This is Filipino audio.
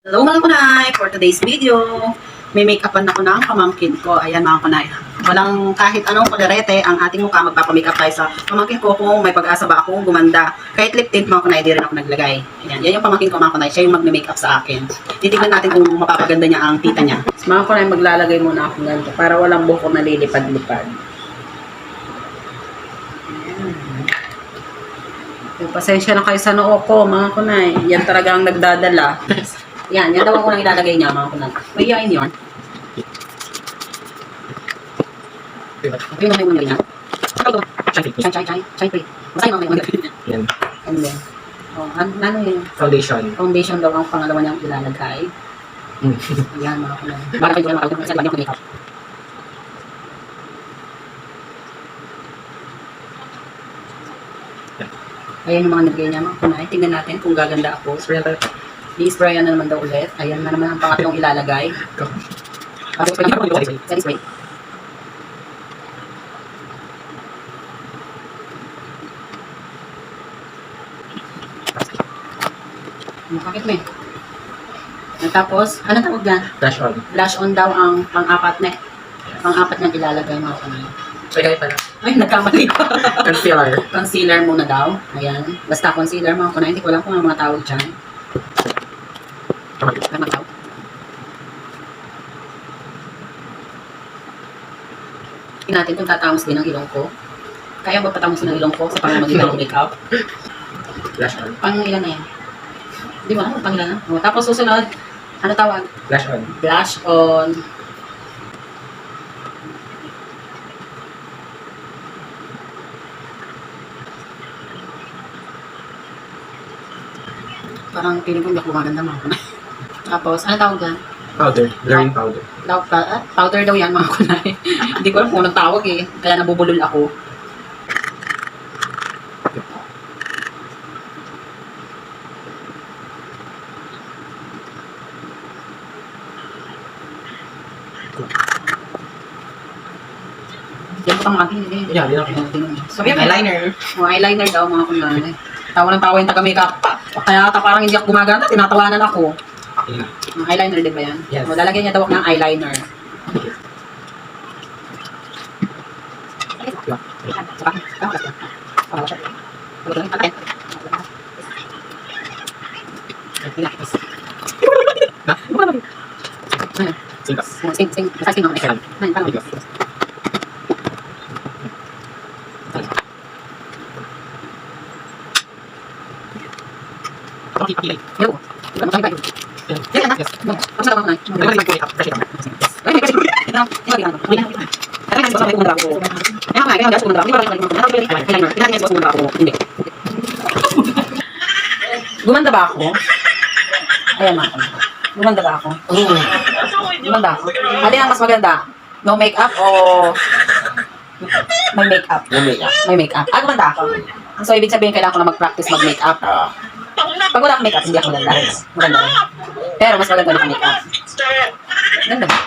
Hello mga kunay! For today's video, may make-upan ako ng pamangkin ko. Ayan mga kunay. Walang kahit anong kolorete ang ating mukha. Magpapamake-up tayo sa pamangkin ko kung may pag-asa ba akong gumanda. Kahit lip tint mga kunay, di rin ako naglagay. Ayan, yan yung pamangkin ko mga kunay. Siya yung mag-make-up sa akin. Titignan natin kung mapapaganda niya ang tita niya. Mga kunay, maglalagay muna ako ganito para walang buhok na lilipad-lipad. Pasensya na kayo sa noo ko mga kunay. Yan talaga ang nagdadala. Yan daw ako nang ilalagay niya mga kunay. Mahihain yun. Okay na yung mga ganyan. Chai pre. Masaya mga mga ganyan. Yan. Ano yun? Ano yun? Foundation. Foundation daw ang pangalawa niyang ilalagay. Yan mga kunay. Baka kayo na makakita kasi lagyan ko makeup. Ayan yung mga nilagay niya mga kunay. Tingnan natin kung gaganda ako. Spray tayo. I-sprayan na naman daw ulit. Ayan na naman ang pangatlong ilalagay. Spray. Bakit mo eh? Tapos, ano tawag yan? Flash on. Blush on daw ang pang-apat na. Pang-apat niyang ilalagay mga kunay. Ay, pala. Ay, nagkamali pa. Concealer. Concealer muna daw. Ayan. Basta concealer mga kunay. Hindi ko alam kung ano mga tawag dyan. Tama daw. Tingnan natin kung tatamos din ang ilong ko. Kaya ba patamos din ang ilong ko sa pamamagitan ng makeup? Flash on. Pang ilan na yan? Di ba? Pang ilan na? O, tapos susunod, ano tawag? Flash on. Blush on. Parang piling ko hindi ako maganda mga kunay. Tapos, ano tawag dyan? Powder. Blurring powder. Powder daw yan mga kunay. Hindi ko alam kung anong tawag eh. Kaya nabubulol ako. Yan pa mga akin. Yeah, di na ako. Sabi Eyeliner. Eyeliner daw mga kunay. Tawa ng tawa yung taga-makeup. Kaya ata parang hindi ako gumagana. Tinatawanan ako. Okay. Eyeliner din ba yan? Yes. O, lalagyan niya daw ako ng eyeliner. Sing ako. Yo. Gumanda ba ako? Ayan mga. Gumanda ba ako? Gumanda ako. Alin ang mas maganda? No makeup o may makeup? No makeup. May makeup. Gumanda ako. So, ibig sabihin kailangan ko na mag-practice mag-makeup. Pag wala akong makeup, hindi ako maganda. Maganda rin. Pero mas maganda na makeup. Ganda ba?